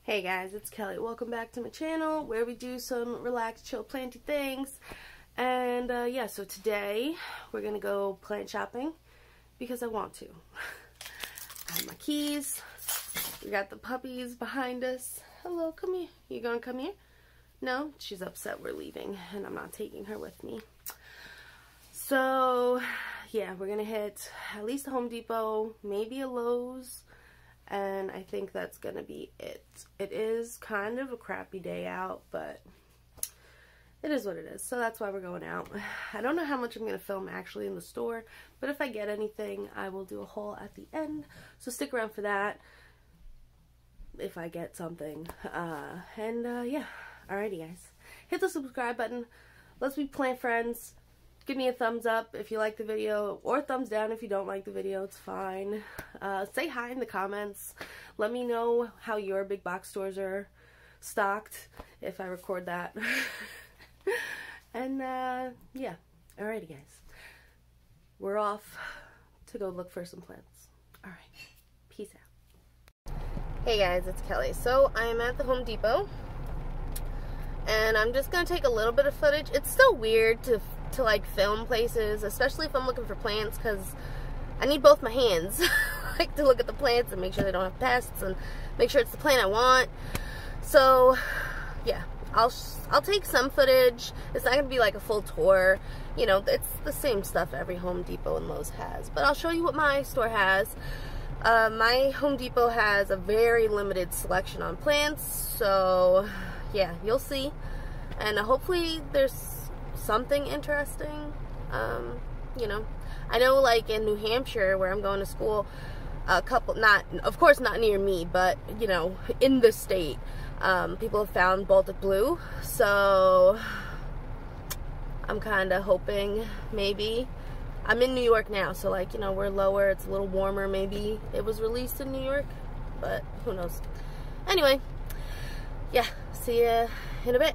Hey guys, it's Kelly. Welcome back to my channel where we do some relaxed, chill, planty things. And yeah, so today we're gonna go plant shopping because I want to. I have my keys. We got the puppies behind us. Hello, come here. You gonna come here? No? She's upset we're leaving and I'm not taking her with me. So yeah, we're gonna hit at least a Home Depot, maybe a Lowe's. And I think that's gonna be it. It is kind of a crappy day out, but it is what it is. So that's why we're going out. I don't know how much I'm gonna film actually in the store, but if I get anything, I will do a haul at the end. So stick around for that if I get something. Yeah, alrighty guys. Hit the subscribe button. Let's be plant friends. Give me a thumbs up if you like the video, or thumbs down if you don't like the video. It's fine. Say hi in the comments. Let me know how your big box stores are stocked if I record that. And yeah, alrighty guys. We're off to go look for some plants. Alright, peace out. Hey guys, it's Kelly. So I'm at the Home Depot and I'm just gonna take a little bit of footage. It's still weird to like film places, especially if I'm looking for plants, because I need both my hands like to look at the plants and make sure they don't have pests and make sure it's the plant I want. So yeah, I'll take some footage. It's not gonna be like a full tour, you know, it's the same stuff every Home Depot and Lowe's has, but I'll show you what my store has. My Home Depot has a very limited selection on plants, so yeah, you'll see, and hopefully there's something interesting. You know, I know like in New Hampshire where I'm going to school, a couple, of course not near me, but you know, in the state, people have found Baltic blue, so I'm kind of hoping maybe. I'm in New York now, so like, you know, we're lower, it's a little warmer, maybe it was released in New York, but who knows. Anyway, yeah, see ya in a bit.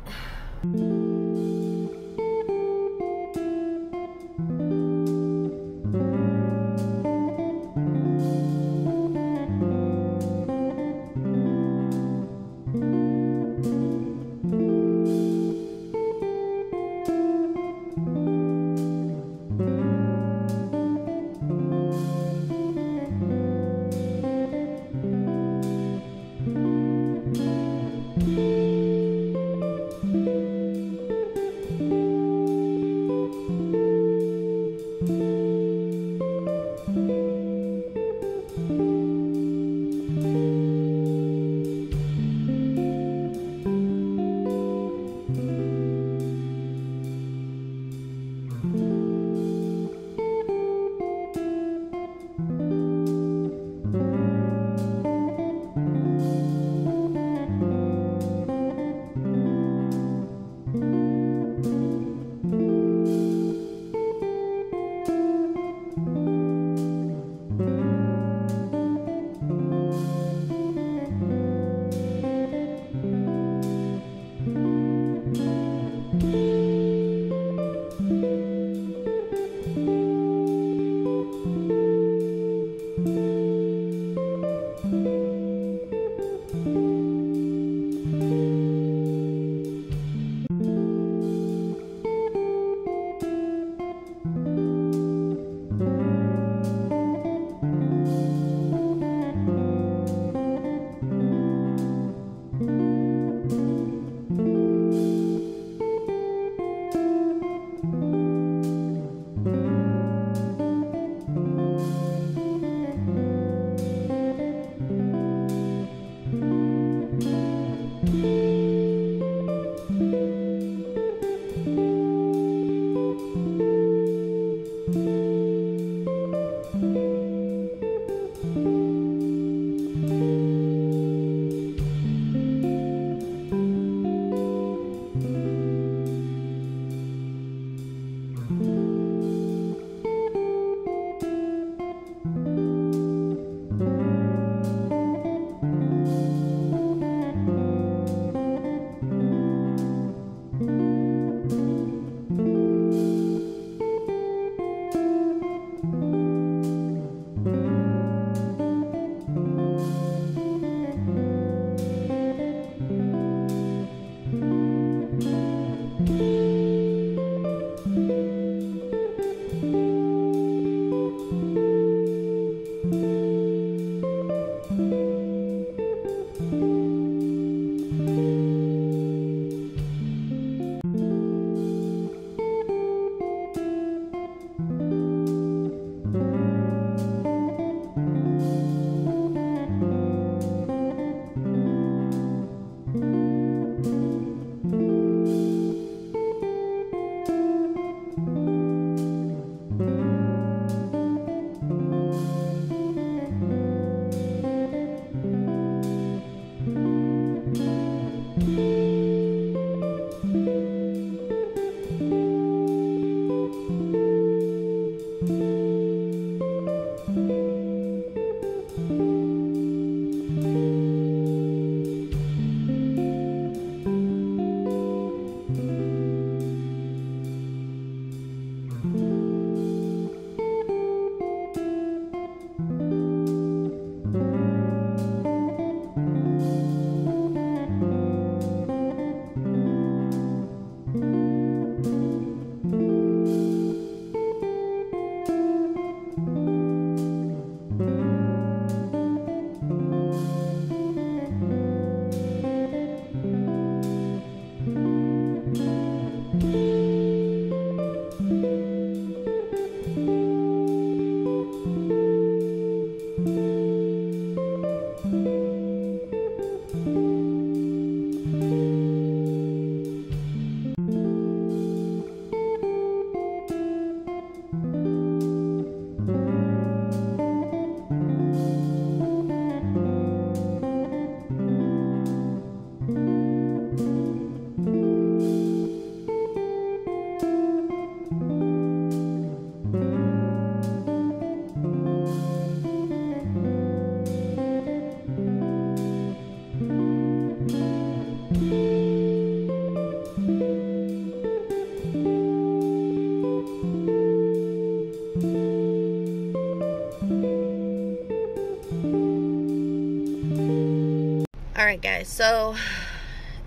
Alright guys, so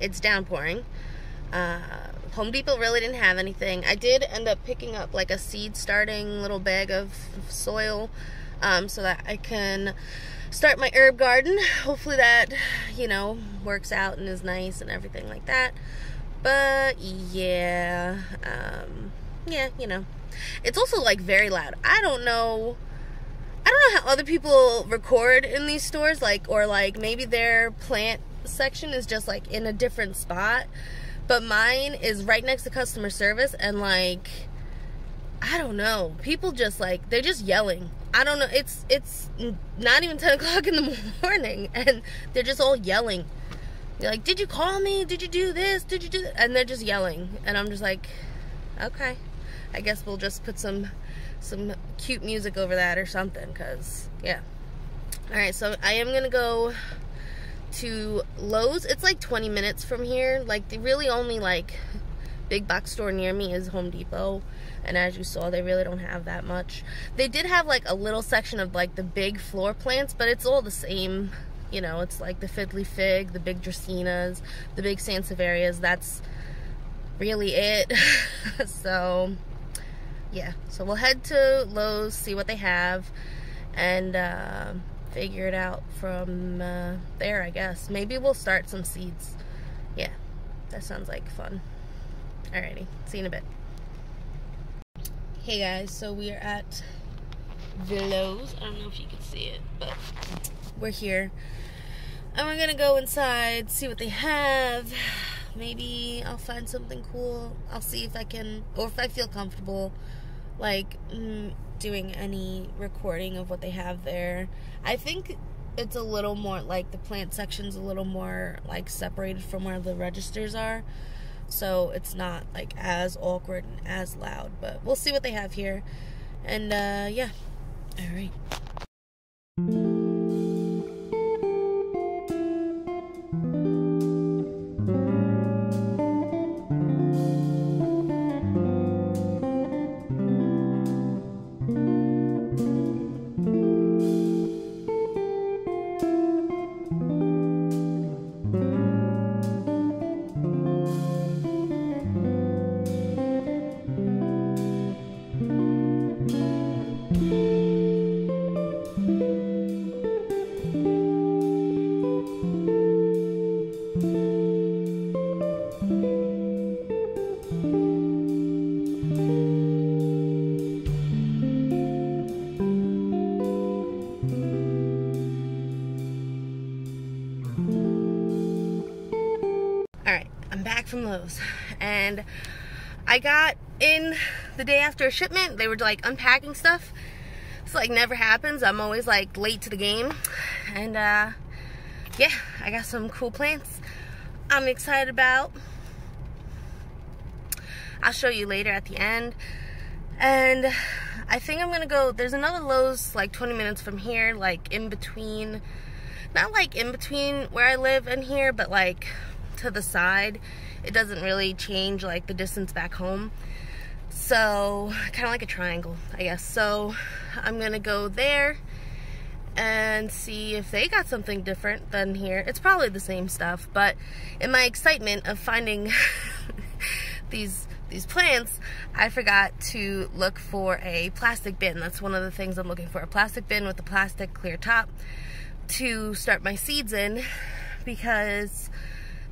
it's downpouring. Home Depot really didn't have anything. I did end up picking up like a seed starting little bag of soil so that I can start my herb garden. Hopefully that, you know, works out and is nice and everything like that. But yeah, yeah, you know, it's also like very loud. I don't know how other people record in these stores, like, or like maybe their plant section is just like in a different spot, but mine is right next to customer service, and like, I don't know, people just like, they're just yelling. I don't know, it's not even 10 o'clock in the morning and they're just all yelling. They're like, did you call me? Did you do this? Did you do that? And they're just yelling, and I'm just like, okay, I guess we'll just put some cute music over that or something, because yeah. Alright, so I am gonna go to Lowe's. It's like 20 minutes from here. Like, the really only like big box store near me is Home Depot, and as you saw, they really don't have that much. They did have like a little section of like the big floor plants, but it's all the same, you know. It's like the fiddly fig, the big dracaenas, the big sansevierias. That's really it. So yeah, so we'll head to Lowe's, see what they have, and figure it out from there, I guess. Maybe we'll start some seeds. Yeah, that sounds like fun. Alrighty, see you in a bit. Hey guys, so we are at the Lowe's. I don't know if you can see it, but we're here. And we're gonna go inside, see what they have. Maybe I'll find something cool. I'll see if I can, or if I feel comfortable, like, doing any recording of what they have there. I think it's a little more, like, the plant section's a little more, like, separated from where the registers are. So it's not, like, as awkward and as loud. But we'll see what they have here. And, yeah. Alright. Alright, I'm back from Lowe's, and I got in the day after a shipment. They were like unpacking stuff. It's like never happens. I'm always like late to the game. And yeah, I got some cool plants I'm excited about. I'll show you later at the end. And I think I'm gonna go, there's another Lowe's like 20 minutes from here, like in between, not like in between where I live and here, but like to the side. It doesn't really change like the distance back home, so kind of like a triangle, I guess. So I'm gonna go there and see if they got something different than here. It's probably the same stuff, but in my excitement of finding these plants, I forgot to look for a plastic bin. That's one of the things I'm looking for, a plastic bin with a plastic clear top to start my seeds in, because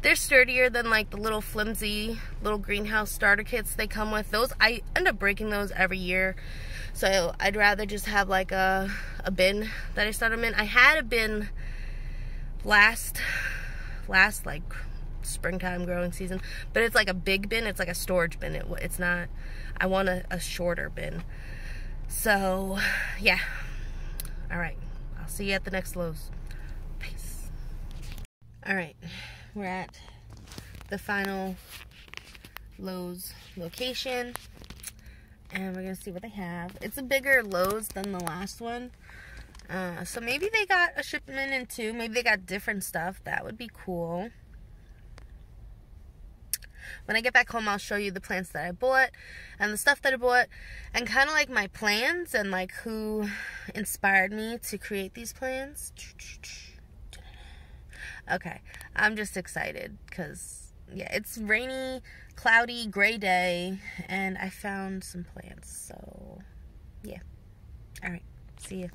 they're sturdier than like the little flimsy little greenhouse starter kits they come with. Those, I end up breaking those every year, so I'd rather just have like a bin that I start them in. I had a bin last like springtime growing season, but it's like a big bin. It's like a storage bin. It's not, I want a shorter bin. So yeah, all right, I'll see you at the next Lowe's. Peace. All right, we're at the final Lowe's location, and we're gonna see what they have. It's a bigger Lowe's than the last one, so maybe they got a shipment in too. Maybe they got different stuff. That would be cool. When I get back home, I'll show you the plants that I bought and the stuff that I bought, and kind of like my plans and like who inspired me to create these plans. Okay, I'm just excited because, yeah, it's rainy, cloudy, gray day, and I found some plants, so, yeah. Alright, see ya.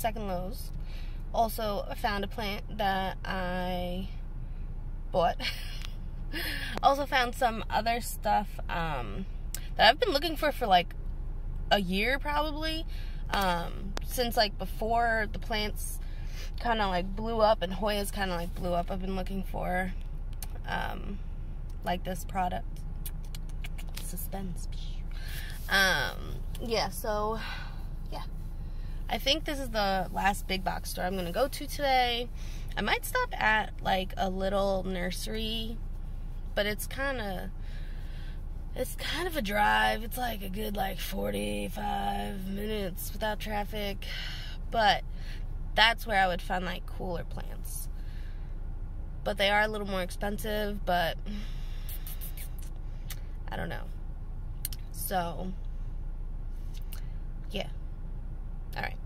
second Lowe's. Also found a plant that I bought. Also found some other stuff that I've been looking for like a year probably. Since like before the plants kind of like blew up and Hoya's kind of like blew up, I've been looking for like this product. Suspense. Yeah, so yeah, I think this is the last big box store I'm gonna go to today. I might stop at like a little nursery, but it's kind of a drive. It's like a good like 45 minutes without traffic, but that's where I would find like cooler plants. But they are a little more expensive, but I don't know. So yeah, alright,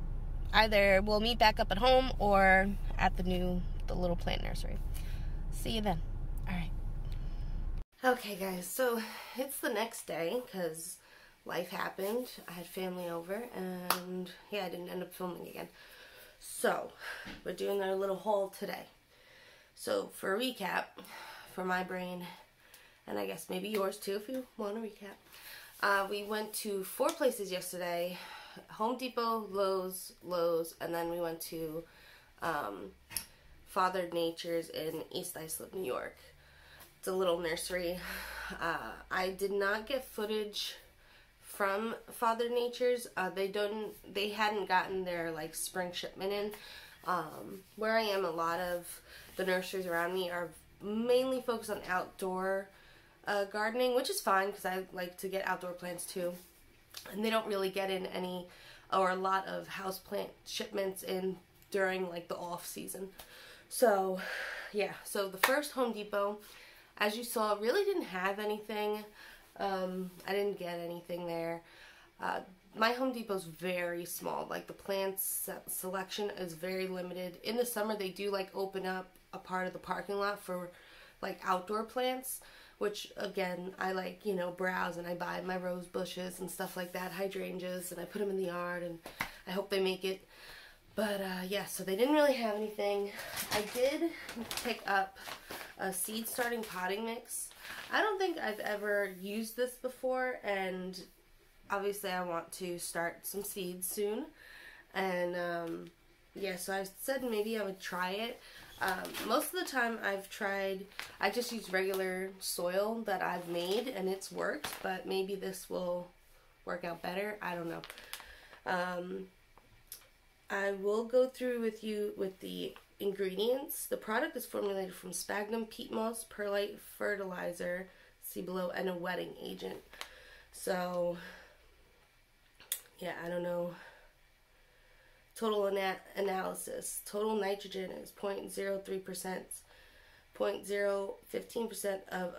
either we'll meet back up at home or at the little plant nursery. See you then. Alright. Okay guys, so it's the next day because life happened. I had family over and yeah, I didn't end up filming again. So we're doing our little haul today. So for a recap, for my brain, and I guess maybe yours too if you want to recap, we went to 4 places yesterday: Home Depot, Lowe's, and then we went to Father Nature's in East Islip, New York. It's a little nursery. I did not get footage from Father Nature's. They hadn't gotten their like spring shipment in. Where I am, a lot of the nurseries around me are mainly focused on outdoor gardening, which is fine because I like to get outdoor plants too. And they don't really get in any or a lot of houseplant shipments in during like the off season. So yeah, so the first Home Depot, as you saw, really didn't have anything. I didn't get anything there. My Home Depot's very small. Like the plants selection is very limited. In the summer they do like open up a part of the parking lot for like outdoor plants, which again I like, you know, browse and I buy my rose bushes and stuff like that, hydrangeas, and I put them in the yard and I hope they make it. But yeah, so they didn't really have anything. I did pick up a seed starting potting mix. I don't think I've ever used this before, and obviously I want to start some seeds soon. And yeah, so I said maybe I would try it. Most of the time I just use regular soil that I've made and it's worked, but maybe this will work out better. I don't know. I will go through with you with the ingredients. The product is formulated from sphagnum, peat moss, perlite, fertilizer, see below, and a wetting agent. So yeah, I don't know. Total analysis. Total nitrogen is 0.03%, 0.015% of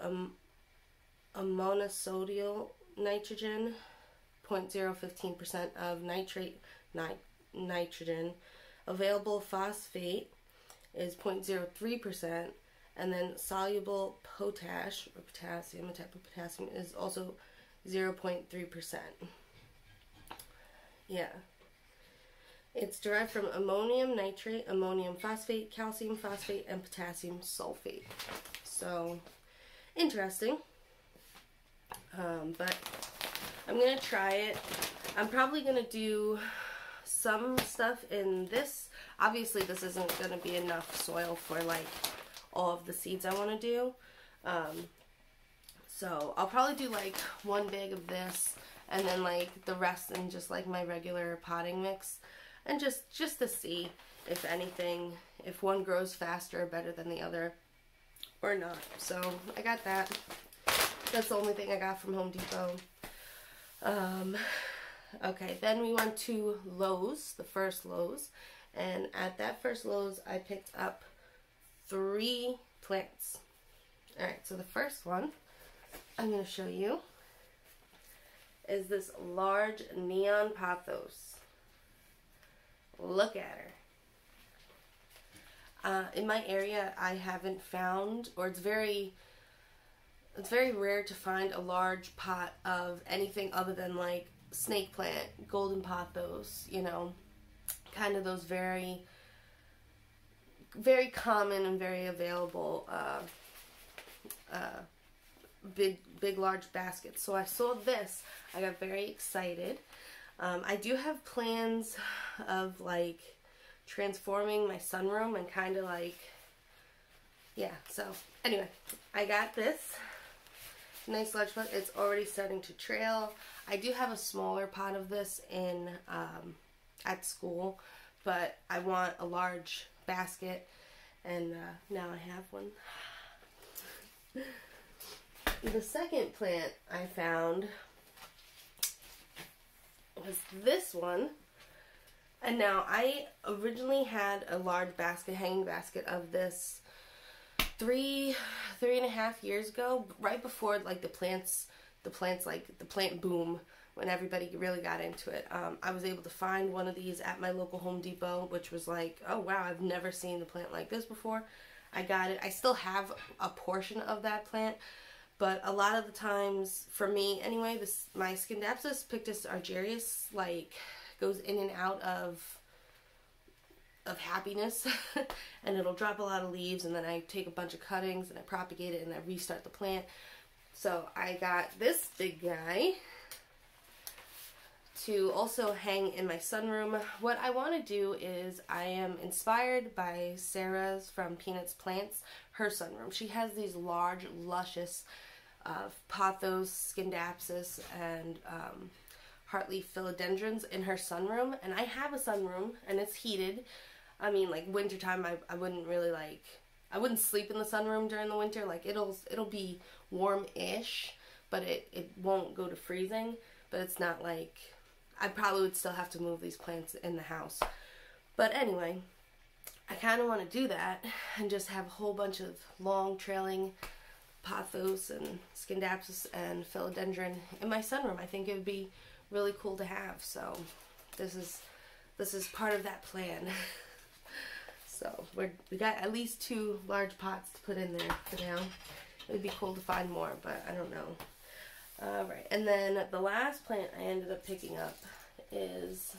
amonosodial nitrogen, 0.015% of nitrogen. Available phosphate is 0.03%, and then soluble potash, or potassium, a type of potassium, is also 0.3%. Yeah. It's derived from ammonium nitrate, ammonium phosphate, calcium phosphate, and potassium sulfate. So, interesting. But I'm going to try it. I'm probably going to do some stuff in this. Obviously, this isn't going to be enough soil for, like, all of the seeds I want to do. So, I'll probably do, like, 1 bag of this, and then, like, the rest in just, like, my regular potting mix. And just to see if anything, if one grows faster or better than the other or not. So I got that. That's the only thing I got from Home Depot. Okay, then we went to Lowe's, the first Lowe's. And at that first Lowe's, I picked up 3 plants. Alright, so the first one I'm going to show you is this large neon Pathos. Look at her. In my area, I haven't found, or it's very rare to find a large pot of anything other than like snake plant, golden pothos, you know. kind of those very, very common and very available big large baskets. So I saw this, I got very excited. I do have plans of like transforming my sunroom and kind of like, yeah, so anyway, I got this nice large pot. It's already starting to trail. I do have a smaller pot of this in at school, but I want a large basket, and now I have one. The second plant I found was this one, and now I originally had a large basket, hanging basket of this three and a half years ago, right before like the plant boom, when everybody really got into it. I was able to find one of these at my local Home Depot, which was like, oh wow, I've never seen the plant like this before. I got it. I still have a portion of that plant, but a lot of the times, for me anyway, my Scindapsus pictus argyrius like goes in and out of happiness and it'll drop a lot of leaves, and then I take a bunch of cuttings and I propagate it and I restart the plant. So I got this big guy to also hang in my sunroom. What I want to do is, I am inspired by Sarah's from Peanuts Plants, her sunroom. She has these large, luscious Pathos, Scindapsus, and heartleaf philodendrons in her sunroom, and I have a sunroom and it's heated. I mean, like wintertime, I wouldn't really like, I wouldn't sleep in the sunroom during the winter. Like it'll be warm-ish, but it won't go to freezing. But it's not like, I probably would still have to move these plants in the house. But anyway, I kind of want to do that and just have a whole bunch of long trailing Pathos and Scindapsus and philodendron in my sunroom. I think it would be really cool to have. So this is part of that plan. So we got at least 2 large pots to put in there for now. It would be cool to find more, but I don't know. Alright, and then the last plant I ended up picking up is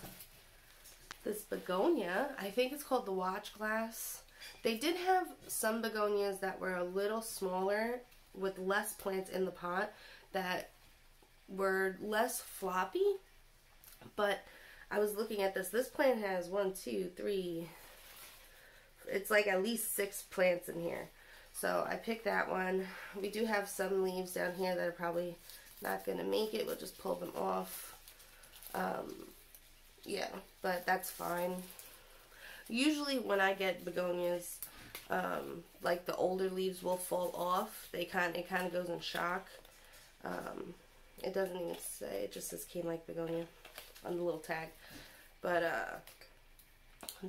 this begonia. I think it's called the watch glass. They did have some begonias that were a little smaller with less plants in the pot that were less floppy, but I was looking at this. This plant has 1, 2, 3, it's like at least 6 plants in here. So I picked that one. We do have some leaves down here that are probably not going to make it. We'll just pull them off. Yeah, but that's fine. Usually when I get begonias, like the older leaves will fall off. It kind of goes in shock. It doesn't even say, it just says Cane Like Begonia on the little tag. But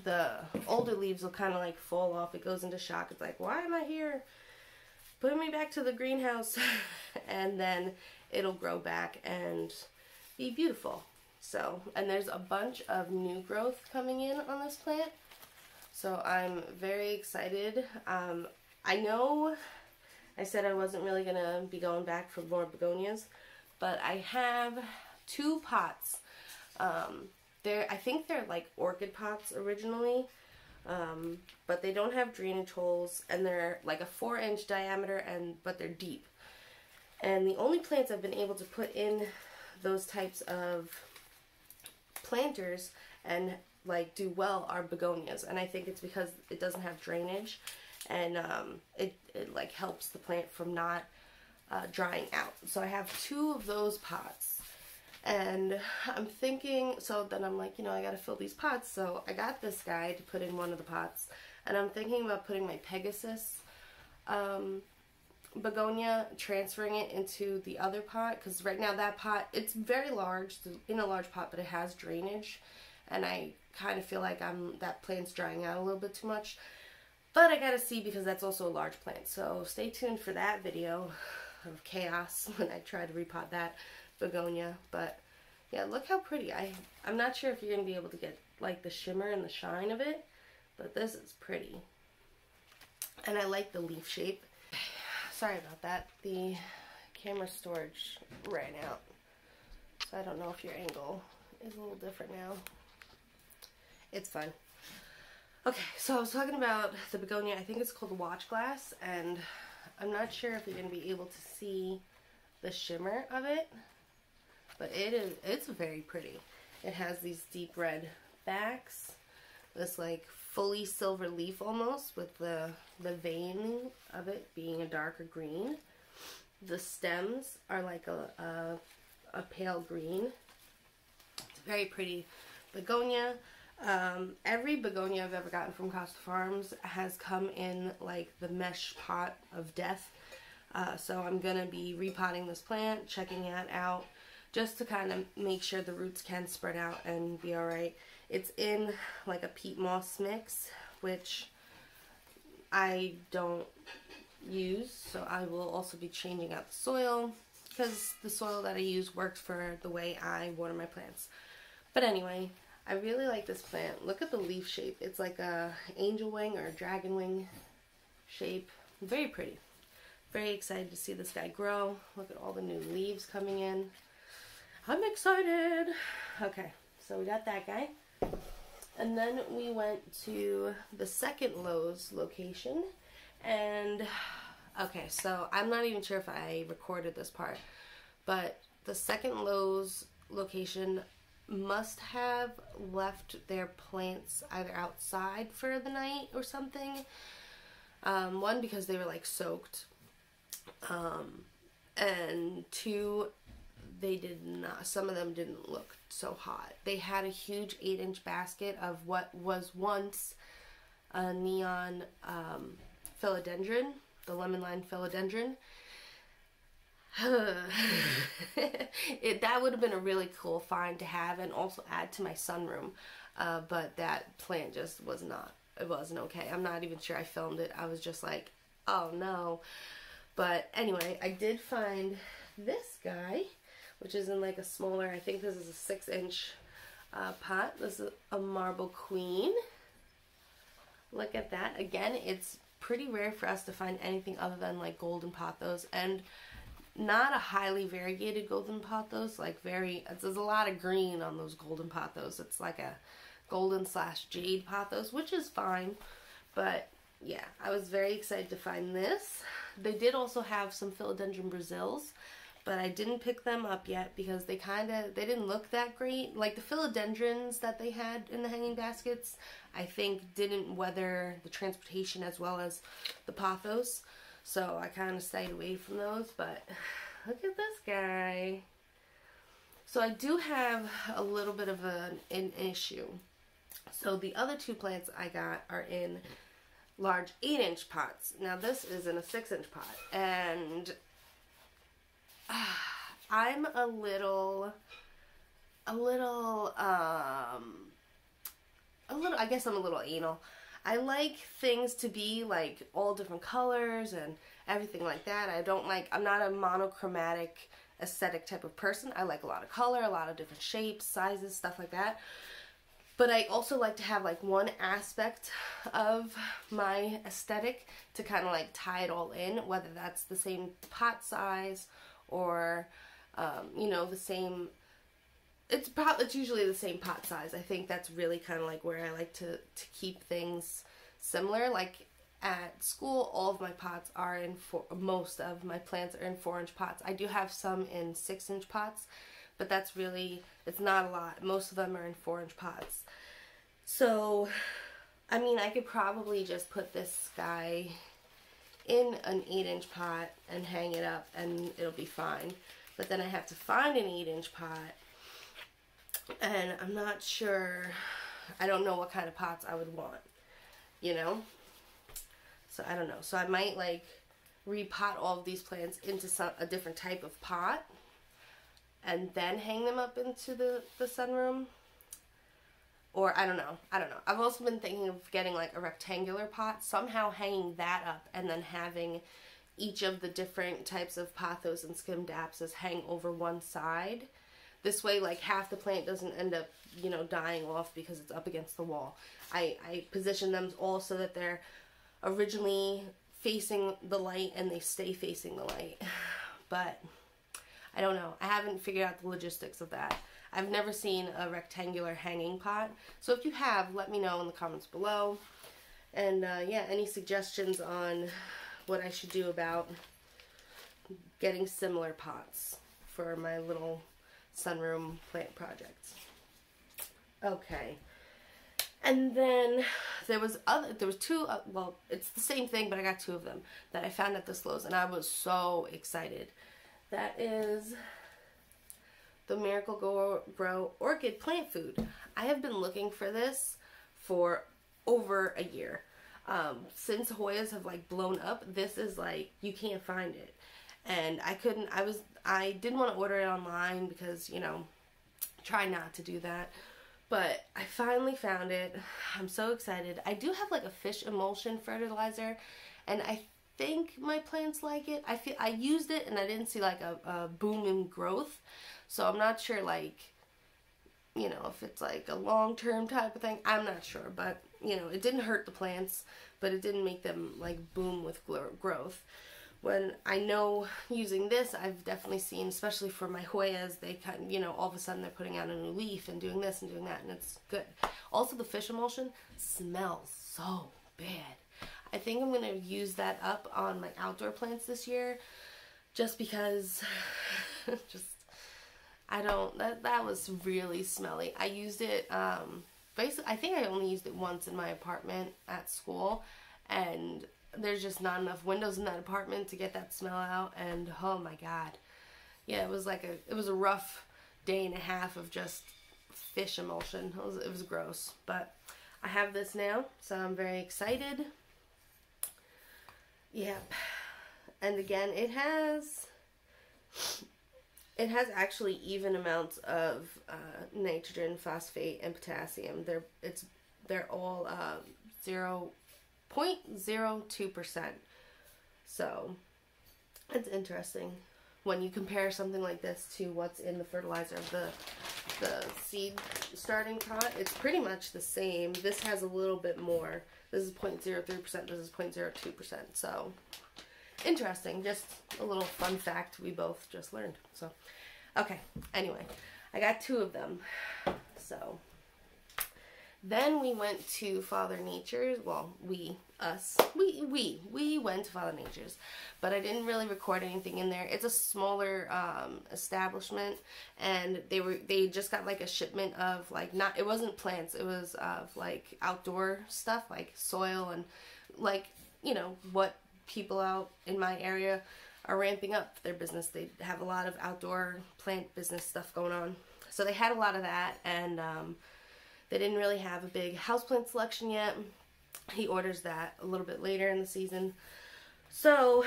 the older leaves will kind of like fall off. It goes into shock. It's like, why am I here? Put me back to the greenhouse. And then it'll grow back and be beautiful. So, and there's a bunch of new growth coming in on this plant. So I'm very excited. I know I said I wasn't really going to be going back for more begonias, but I have 2 pots. I think they're like orchid pots originally, but they don't have drainage holes, and they're like a 4-inch diameter, but they're deep. And the only plants I've been able to put in those types of planters and like do well are begonias, and I think it's because it doesn't have drainage, and it like helps the plant from not drying out. So I have 2 of those pots, and I'm thinking, so then I'm like, you know, I gotta fill these pots, so I got this guy to put in one of the pots, and I'm thinking about putting my Pegasus begonia, transferring it into the other pot, because right now that pot, it's very large, it's in a large pot, but it has drainage, and I kind of feel like that plant's drying out a little bit too much. But I gotta see, because that's also a large plant. So stay tuned for that video of chaos when I try to repot that begonia. But yeah, look how pretty. I'm not sure if you're gonna be able to get like the shimmer and the shine of it, but this is pretty. And I like the leaf shape. Sorry about that. The camera storage ran out, so I don't know if your angle is a little different now. It's fun. Okay, so I was talking about the begonia. I think it's called the watch glass, and I'm not sure if you're going to be able to see the shimmer of it, but it's very pretty. It has these deep red backs, this like fully silver leaf almost, with the veining of it being a darker green. The stems are like a pale green. It's very pretty begonia. Every begonia I've ever gotten from Costa Farms has come in like the mesh pot of death. So I'm going to be repotting this plant, checking it out, just to kind of make sure the roots can spread out and be alright. It's in like a peat moss mix, which I don't use, so I will also be changing out the soil, because the soil that I use works for the way I water my plants. But anyway, I really like this plant. Look at the leaf shape. It's like a angel wing or a dragon wing shape. Very pretty. Very excited to see this guy grow. Look at all the new leaves coming in. I'm excited. Okay, so we got that guy. And then we went to the second Lowe's location. And, okay, so I'm not even sure if I recorded this part, but the second Lowe's location must have left their plants either outside for the night or something. One, because they were like soaked. And two, they did not, some of them didn't look so hot. They had a huge 8-inch basket of what was once a neon philodendron, the lemon lime philodendron. That would have been a really cool find to have and also add to my sunroom, but that plant just was not, it wasn't okay. I'm not even sure I filmed it. I was just like, oh no. But anyway, I did find this guy, which is in like a smaller, I think this is a 6-inch pot. This is a marble queen. Look at that. Again, it's pretty rare for us to find anything other than like golden pothos, and not a highly variegated golden pothos, like there's a lot of green on those golden pothos. It's like a golden / jade pothos, which is fine, but yeah, I was very excited to find this. They did also have some philodendron Brazils, but I didn't pick them up yet because they didn't look that great. Like the philodendrons that they had in the hanging baskets, I think didn't weather the transportation as well as the pothos. So I kind of stayed away from those, but look at this guy. So I do have a little bit of an issue. So the other two plants I got are in large 8-inch pots. Now this is in a 6-inch pot, and I'm a little, I guess I'm a little anal. I like things to be like all different colors and everything like that. I'm not a monochromatic aesthetic type of person. I like a lot of color, a lot of different shapes, sizes, stuff like that. But I also like to have like one aspect of my aesthetic to kind of like tie it all in, whether that's the same pot size or, you know, the same, it's usually the same pot size. I think that's really kind of like where I like to keep things similar. Like at school, all of my pots are in, most of my plants are in 4-inch pots. I do have some in 6-inch pots, but that's really, it's not a lot. Most of them are in 4-inch pots. So, I mean, I could probably just put this guy in an 8-inch pot and hang it up and it'll be fine. But then I have to find an 8-inch pot, and I'm not sure, I don't know what kind of pots I would want, you know? So I don't know. So I might like repot all of these plants into a different type of pot and then hang them up into the sunroom. Or I don't know. I've also been thinking of getting like a rectangular pot, somehow hanging that up, and then having each of the different types of pothos and scindapsus hang over one side. This way, like, half the plant doesn't end up, you know, dying off because it's up against the wall. I position them all so that they're originally facing the light and they stay facing the light. But I don't know. I haven't figured out the logistics of that. I've never seen a rectangular hanging pot. So if you have, let me know in the comments below. And yeah, any suggestions on what I should do about getting similar pots for my little sunroom plant projects. Okay. And then there was two, well, it's the same thing, but I got two of them that I found at this Lowe's, and I was so excited. That is the Miracle-Gro Orchid Plant Food. I have been looking for this for over a year. Since Hoyas have like blown up, this is like, you can't find it. And I didn't want to order it online because, you know, try not to do that. But I finally found it. I'm so excited. I do have like a fish emulsion fertilizer, and I think my plants like it. I used it and I didn't see like a boom in growth. So I'm not sure, like, you know, if it's like a long-term type of thing. I'm not sure, but you know, it didn't hurt the plants, but it didn't make them like boom with growth. When I know using this, I've definitely seen, especially for my Hoyas, they kind of, you know, all of a sudden they're putting out a new leaf and doing this and doing that, and it's good. Also, the fish emulsion smells so bad. I think I'm going to use that up on my outdoor plants this year, just because, that was really smelly. I used it, basically, I think I only used it once in my apartment at school, and there's just not enough windows in that apartment to get that smell out, and oh my god. Yeah, it was a rough day and a half of just fish emulsion. It was gross, but I have this now, so I'm very excited. Yep. And again, it has actually even amounts of nitrogen, phosphate, and potassium. They're all 0.02%. So it's interesting when you compare something like this to what's in the fertilizer of the seed starting pot. It's pretty much the same. This has a little bit more. This is 0.03%. This is 0.02%. So interesting. Just a little fun fact we both just learned. So okay. Anyway, I got two of them. So then we went to Father Nature's. Well, we went to Father Nature's, but I didn't really record anything in there. It's a smaller establishment, and they just got like a shipment of like, it wasn't plants, it was of like outdoor stuff, like soil and like, you know, what people out in my area are ramping up their business. They have a lot of outdoor plant business stuff going on. So they had a lot of that, and they didn't really have a big houseplant selection yet. He orders that a little bit later in the season. So,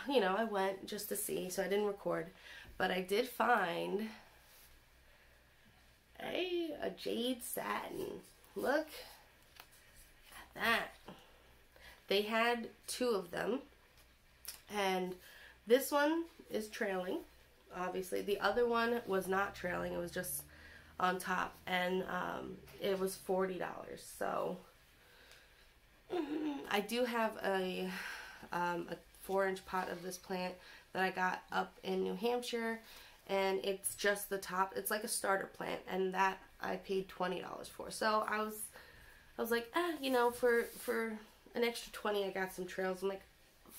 you know, I went just to see, so I didn't record. But I did find a jade satin. Look at that. They had two of them. And this one is trailing, obviously. The other one was not trailing. It was just on top, and it was $40. So I do have a 4-inch pot of this plant that I got up in New Hampshire, and it's just the top. It's like a starter plant, and that I paid $20 for. So I was like, you know, for an extra $20, I got some trails. I'm like,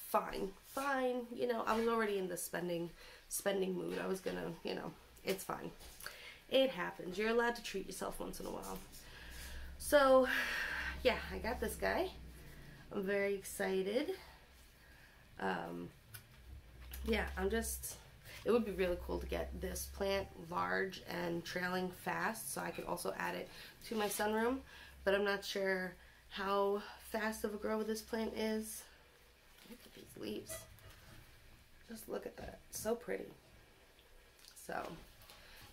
fine, you know, I was already in the spending mood. I was gonna, you know, it's fine. It happens. You're allowed to treat yourself once in a while. So, yeah, I got this guy. I'm very excited. Yeah, it would be really cool to get this plant large and trailing fast, so I could also add it to my sunroom, but I'm not sure how fast of a grow this plant is. Look at these leaves. Just look at that. So pretty. So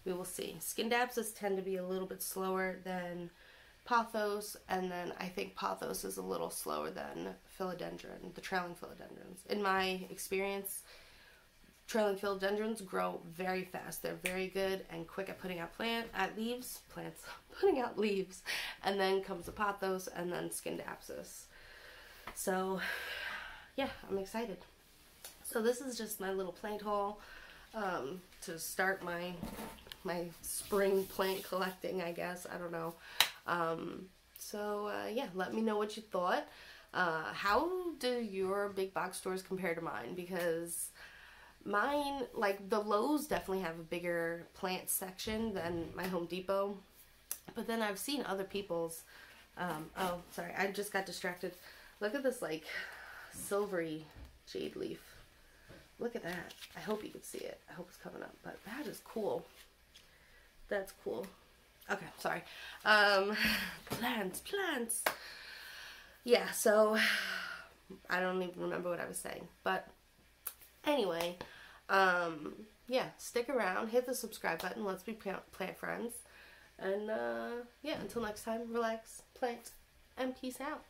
we will see. Scindapsus tend to be a little bit slower than Pathos, and then I think Pathos is a little slower than philodendron, the trailing philodendrons. In my experience, trailing philodendrons grow very fast. They're very good and quick at putting out putting out leaves, and then comes the Pathos, and then Scindapsus. So yeah, I'm excited. So this is just my little plant haul. to start my spring plant collecting, I guess. I don't know. Yeah, let me know what you thought. How do your big box stores compare to mine? Because mine, like the Lowe's definitely have a bigger plant section than my Home Depot. But then I've seen other people's, oh, sorry, I just got distracted. Look at this, like, silvery jade leaf. Look at that. I hope you can see it. I hope it's coming up, but that is cool. That's cool. Okay, sorry. Plants. Yeah, so, I don't even remember what I was saying, but anyway, yeah, stick around, hit the subscribe button, let's be plant friends, and, yeah, until next time, relax, plant, and peace out.